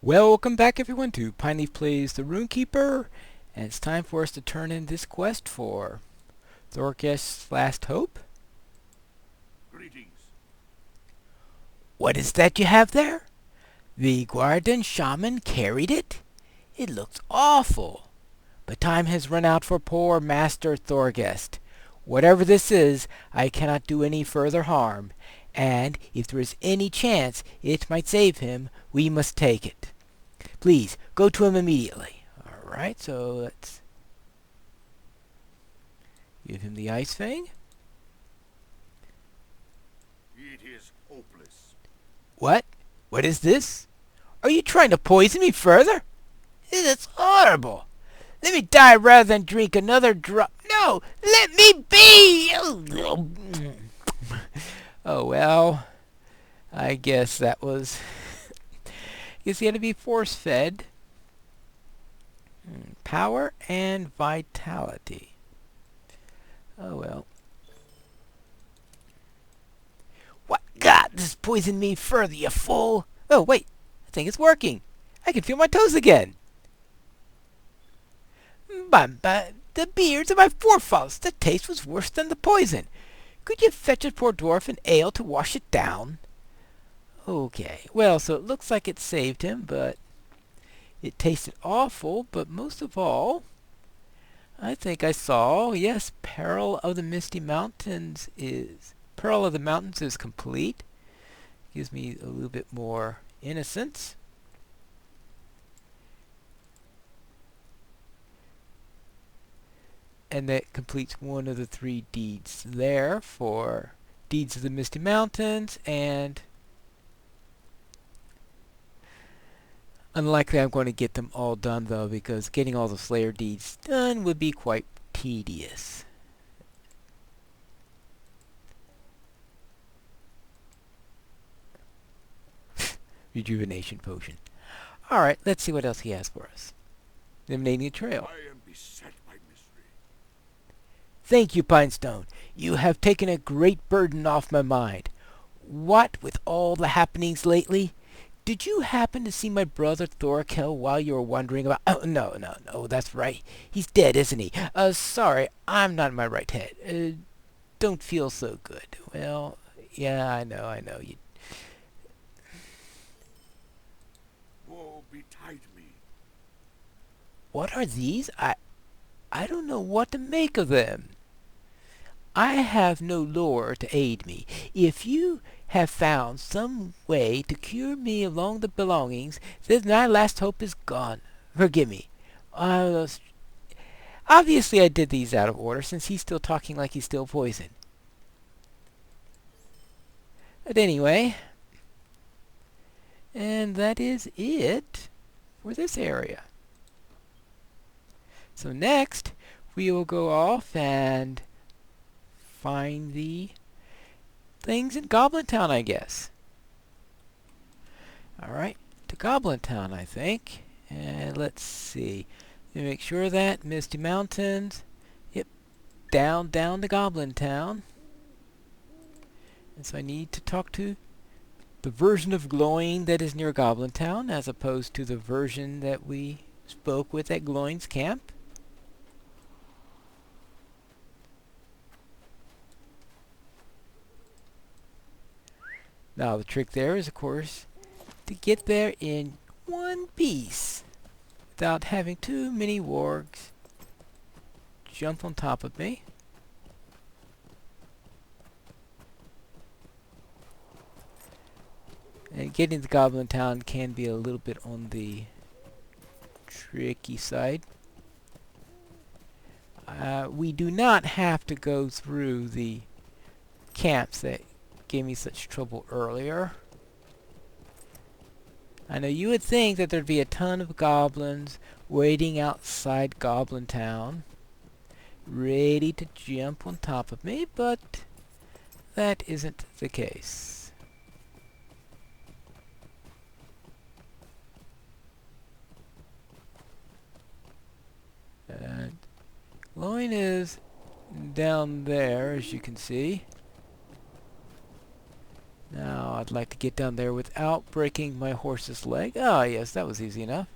Welcome back everyone to Pineleaf Plays the Rune-keeper, and it's time for us to turn in this quest for Thorgest's Last Hope. Greetings. What is that you have there? The Guardian Shaman carried it? It looks awful. But time has run out for poor Master Thorgest. Whatever this is, I cannot do any further harm, and if there is any chance it might save him, we must take it. Please, go to him immediately. Alright, so let's give him the ice thing. It is hopeless. What? What is this? Are you trying to poison me further? It is horrible. Let me die rather than drink another drop. No, let me be! Oh, well, I guess that was... I guess he had to be force-fed. Power and vitality. Oh, well. What? God, this poisoned me further, you fool! Oh, wait. I think it's working. I can feel my toes again. But the beards of my forefathers, the taste was worse than the poison. Could you fetch a poor dwarf an ale to wash it down? Okay, well, so it looks like it saved him, but it tasted awful. But most of all, I think I saw, yes, Peril of the Mountains is complete. Gives me a little bit more innocence. And that completes one of the 3 deeds there for Deeds of the Misty Mountains, and unlikely I'm going to get them all done though, because getting all the Slayer deeds done would be quite tedious. Rejuvenation potion. Alright, let's see what else he has for us. Eliminating a trail. I am beset by mystery. Thank you, Pinestone. You have taken a great burden off my mind. What with all the happenings lately? Did you happen to see my brother Thorkel while you were wandering about? Oh, no, that's right. He's dead, isn't he? Sorry, I'm not in my right head. Don't feel so good. Well, yeah, I know. You... Woe betide me. What are these? I don't know what to make of them. I have no lore to aid me. If you have found some way to cure me along the belongings, then my last hope is gone. Forgive me. Obviously I did these out of order, since he's still talking like he's still poisoned. But anyway, and that is it for this area. So next, we will go off and find the things in Goblin Town, I guess. Alright, to Goblin Town, I think. And let's see. Let me make sure that Misty Mountains. Yep, down to Goblin Town. And so I need to talk to the version of glowing that is near Goblin Town, as opposed to the version that we spoke with at Glowing's camp. Now the trick there is, of course, to get there in one piece without having too many wargs jump on top of me. And getting to Goblin Town can be a little bit on the tricky side. We do not have to go through the camps that gave me such trouble earlier. I know you would think that there'd be a ton of goblins waiting outside Goblin Town, ready to jump on top of me, but that isn't the case. And Glowing is down there, as you can see. Now, I'd like to get down there without breaking my horse's leg. Ah, yes, that was easy enough.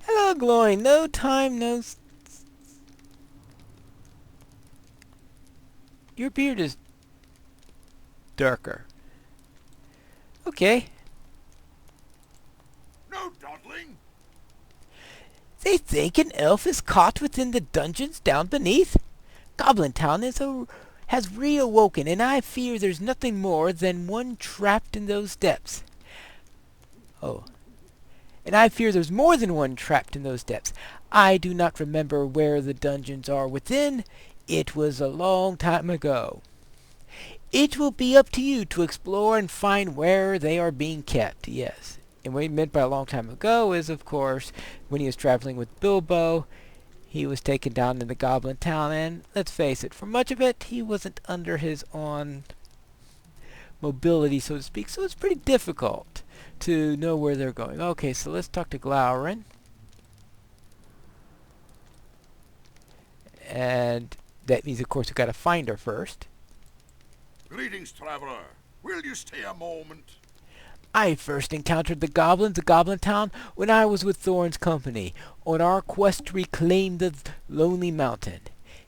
Hello, Glowing. No time, Your beard is darker. Okay. No dawdling. They think an elf is caught within the dungeons down beneath. Goblin Town has reawoken, and I fear there's nothing more than one trapped in those depths. Oh. And I fear there's more than one trapped in those depths. I do not remember where the dungeons are within. It was a long time ago. It will be up to you to explore and find where they are being kept. Yes. And what he meant by a long time ago is, of course, when he was traveling with Bilbo, he was taken down in the Goblin Town, and let's face it, for much of it, he wasn't under his own mobility, so to speak, so it's pretty difficult to know where they're going. Okay, so let's talk to Glowrin. And that means, of course, we've got to find her first. Greetings, traveler. Will you stay a moment? I first encountered the goblins of Goblin Town when I was with Thorn's company on our quest to reclaim the Lonely Mountain.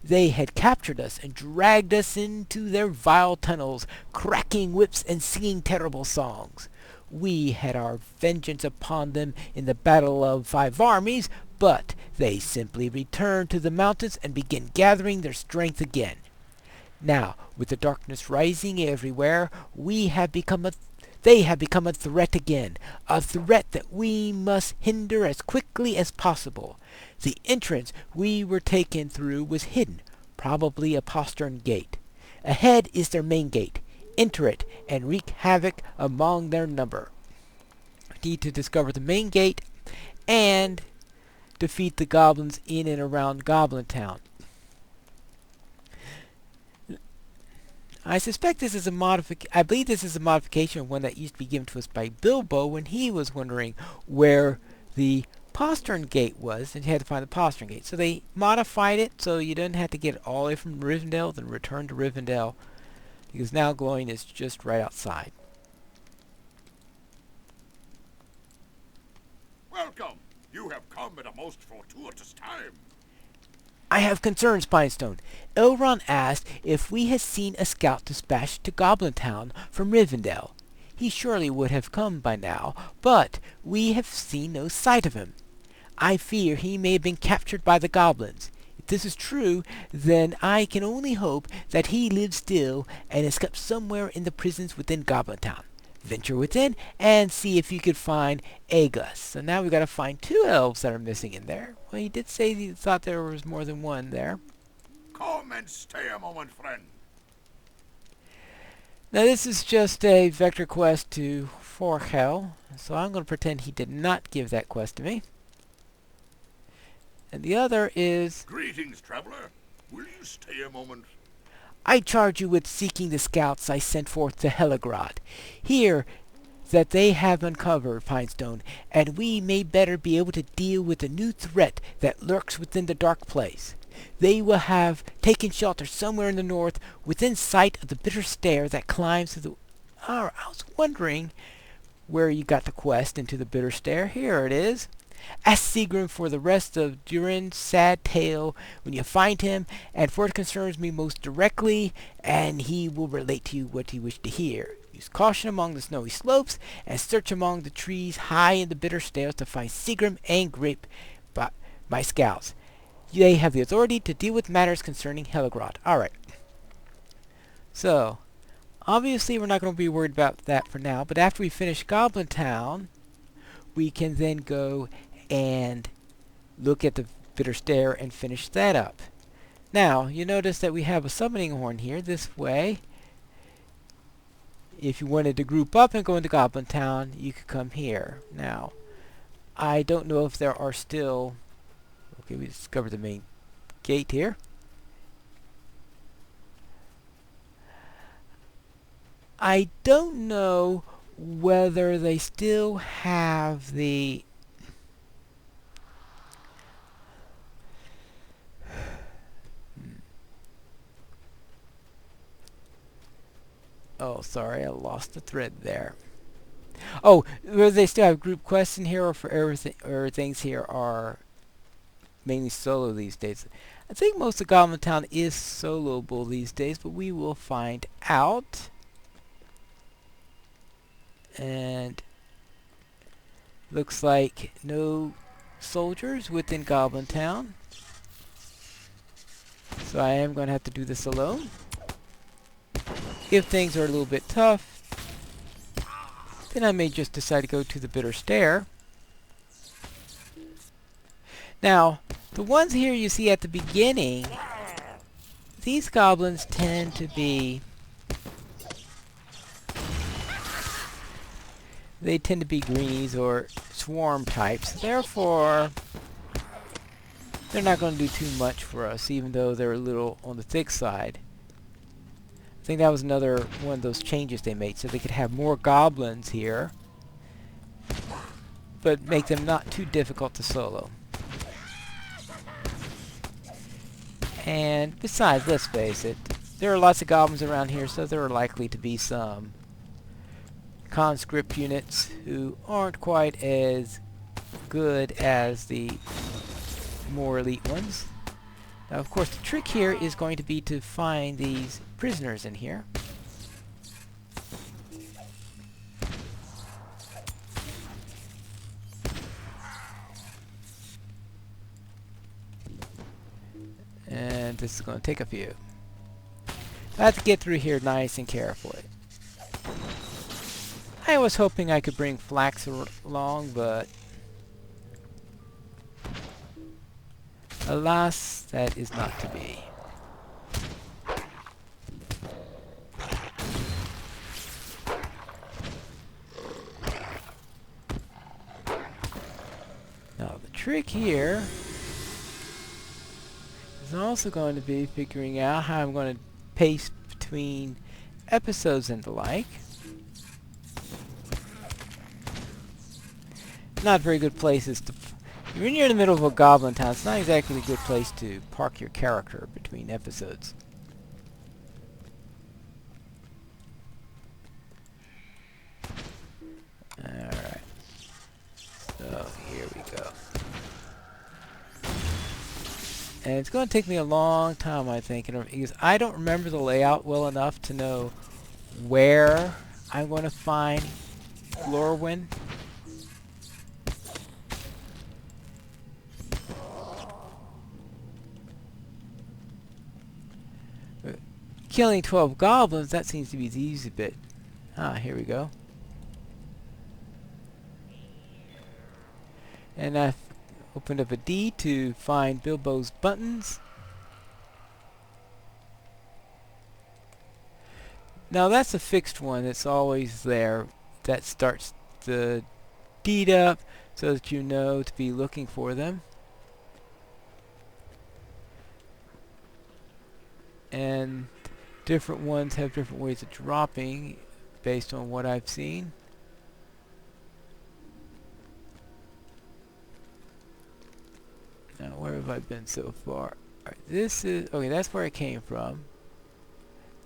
They had captured us and dragged us into their vile tunnels, cracking whips and singing terrible songs. We had our vengeance upon them in the Battle of Five Armies, but they simply returned to the mountains and began gathering their strength again. Now, with the darkness rising everywhere, they have become a threat again, a threat that we must hinder as quickly as possible. The entrance we were taken through was hidden, probably a postern gate. Ahead is their main gate. Enter it and wreak havoc among their number. We need to discover the main gate and defeat the goblins in and around Goblin Town. I suspect this is I believe this is a modification of one that used to be given to us by Bilbo when he was wondering where the postern gate was, and you had to find the postern gate. So they modified it so you didn't have to get it all the way from Rivendell, then return to Rivendell, because now Glowing is just right outside. Welcome. You have come at a most fortuitous time. I have concerns, Pinestone. Elrond asked if we had seen a scout dispatched to Goblin Town from Rivendell. He surely would have come by now, but we have seen no sight of him. I fear he may have been captured by the goblins. If this is true, then I can only hope that he lives still and is kept somewhere in the prisons within Goblin Town. Venture within and see if you could find Agus. So now we've got to find two elves that are missing in there. Well, he did say he thought there was more than one there. Come and stay a moment, friend. Now this is just a vector quest to Forhel, so I'm going to pretend he did not give that quest to me. And the other is, Greetings, traveler. Will you stay a moment? I charge you with seeking the scouts I sent forth to Heligrod. Hear that they have uncovered Pinestone, and we may better be able to deal with the new threat that lurks within the dark place. They will have taken shelter somewhere in the north, within sight of the bitter stair that climbs to the... I was wondering where you got the quest into the bitter stair. Here it is. Ask Seagrim for the rest of Durin's sad tale when you find him, and for it concerns me most directly, and he will relate to you what you wish to hear. Use caution among the snowy slopes, and search among the trees high in the bitter stairs to find Seagrim and Grip, my scouts. They have the authority to deal with matters concerning Heligrod. Alright. So, obviously we're not going to be worried about that for now, but after we finish Goblin Town, we can then go and look at the bitter stair and finish that up. Now, you notice that we have a summoning horn here this way. If you wanted to group up and go into Goblin Town, you could come here. Now, I don't know if there are still... Okay, we discovered the main gate here. I don't know whether they still have the Oh, sorry, I lost the thread there. Oh, whether they still have group quests in here, or for everything, or things here are mainly solo these days. I think most of Goblin Town is soloable these days, but we will find out. And looks like no soldiers within Goblin Town. So I am going to have to do this alone. If things are a little bit tough, then I may just decide to go to the Bitter Stair. Now, the ones here you see at the beginning, these goblins tend to be... they tend to be greenies or swarm types. Therefore, they're not going to do too much for us, even though they're a little on the thick side. I think that was another one of those changes they made, so they could have more goblins here, but make them not too difficult to solo. And besides, let's face it, there are lots of goblins around here, so there are likely to be some conscript units who aren't quite as good as the more elite ones. Now, of course, the trick here is going to be to find these prisoners in here. And this is going to take a few. I have to get through here nice and carefully. I was hoping I could bring flax along, but alas, that is not to be. Now, the trick here is also going to be figuring out how I'm going to pace between episodes and the like. Not very good places to... when you're in the middle of a Goblin Town, it's not exactly a good place to park your character between episodes. Alright. So, here we go. And it's going to take me a long time, I think, because I don't remember the layout well enough to know where I'm going to find Lorwyn. Killing 12 goblins, that seems to be the easy bit. Ah, here we go. And I've opened up a D to find Bilbo's buttons. Now that's a fixed one that's always there. That starts the deed up so that you know to be looking for them. And different ones have different ways of dropping based on what I've seen. Now, where have I been so far? Alright, this is... okay, that's where I came from.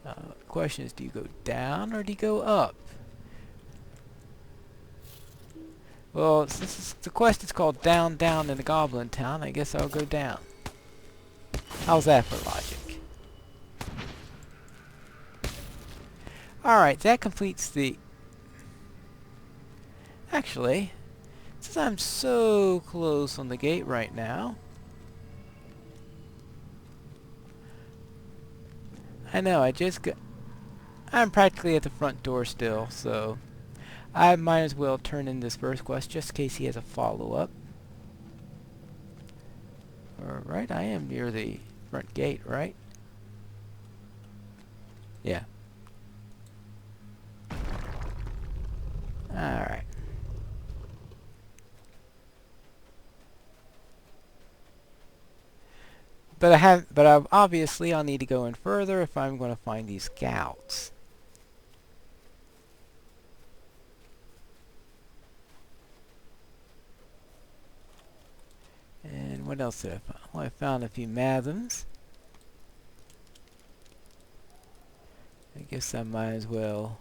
The question is, do you go down or do you go up? Well, since the quest is called Down, Down in the Goblin Town, I guess I'll go down. How's that for logic? Alright, that completes the... actually, since I'm so close on the gate right now, I know, I'm practically at the front door still, so I might as well turn in this first quest just in case he has a follow-up. Alright, I am near the front gate, right? Yeah. Alright. But obviously I'll need to go in further if I'm going to find these scouts. And what else did I find? Well, I found a few Mathams. guess I might as well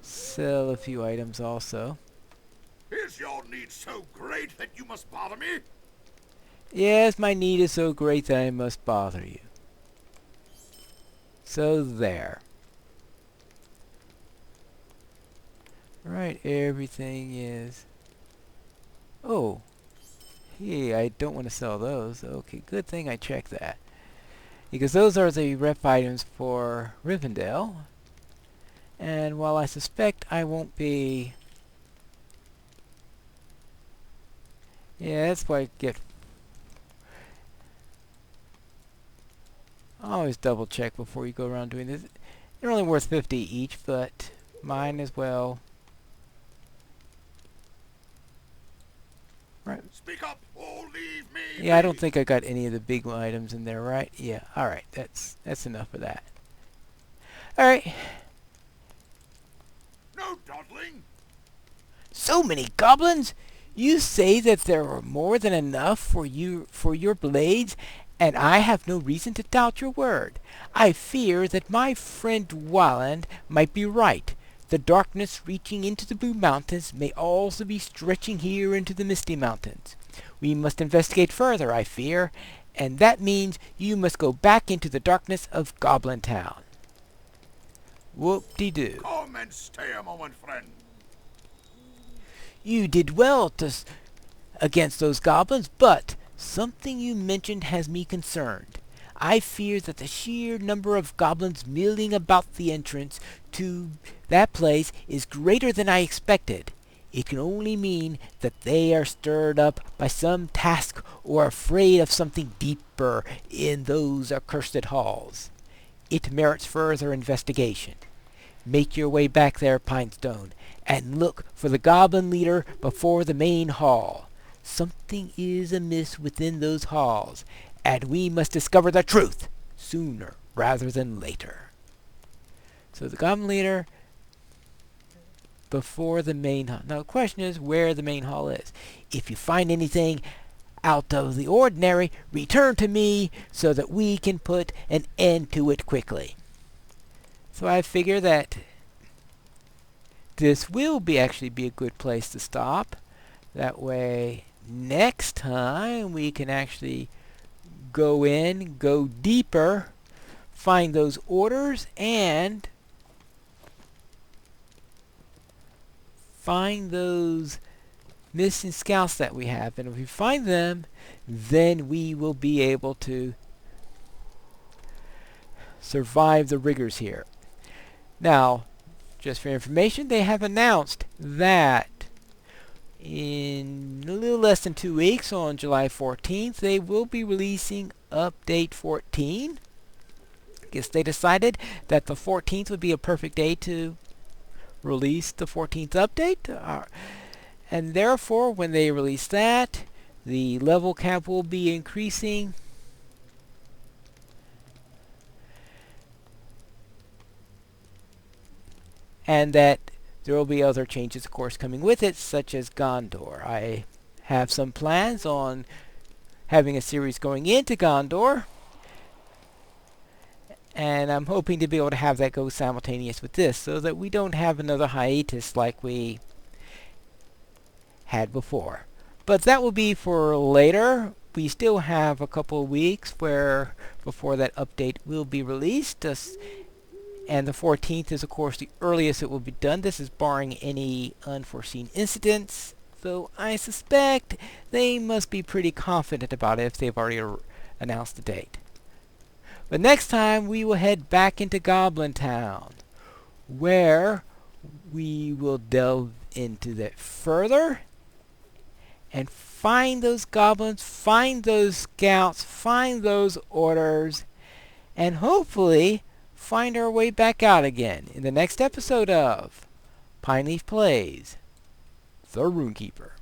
sell a few items also. Is your need so great that you must bother me? Yes, my need is so great that I must bother you. So there. Right, everything is... Oh. Hey, I don't want to sell those. Okay, good thing I checked that. Because those are the rep items for Rivendell. And while I suspect I won't be... Yeah, that's why I get... Always double check before you go around doing this. They're only worth 50 each, but mine as well. Right. Speak up or leave me Yeah, I don't be. think I got any of the big items in there, right? Yeah, alright, that's enough of that. Alright. No dawdling. So many goblins? You say that there are more than enough for your blades, and I have no reason to doubt your word. I fear that my friend Walland might be right. The darkness reaching into the Blue Mountains may also be stretching here into the Misty Mountains. We must investigate further, I fear, and that means you must go back into the darkness of Goblin Town. Whoop-de-doo. Come and stay a moment, friend. You did well against those goblins, but something you mentioned has me concerned. I fear that the sheer number of goblins milling about the entrance to that place is greater than I expected. It can only mean that they are stirred up by some task or afraid of something deeper in those accursed halls. It merits further investigation. Make your way back there, Pinestone, and look for the goblin leader before the main hall. Something is amiss within those halls, and we must discover the truth sooner rather than later. So the goblin leader before the main hall. Now the question is where the main hall is. If you find anything out of the ordinary, return to me so that we can put an end to it quickly. So I figure that this will actually be a good place to stop. That way next time we can actually go in, go deeper, find those orders, and find those missing scouts that we have. And if we find them, then we will be able to survive the rigors here. Now, just for information, they have announced that in a little less than 2 weeks, on July 14th, they will be releasing Update 14. I guess they decided that the 14th would be a perfect day to release the 14th update. And therefore, when they release that, the level cap will be increasing. And that there will be other changes, of course, coming with it, such as Gondor. I have some plans on having a series going into Gondor, and I'm hoping to be able to have that go simultaneous with this, so that we don't have another hiatus like we had before. But that will be for later. We still have a couple of weeks before that update will be released. And the 14th is, of course, the earliest it will be done. This is barring any unforeseen incidents. Though I suspect they must be pretty confident about it if they've already announced the date. But next time we will head back into Goblin Town, where we will delve into that further and find those goblins, find those scouts, find those orders, and hopefully find our way back out again in the next episode of Pineleaf Plays The Rune-keeper.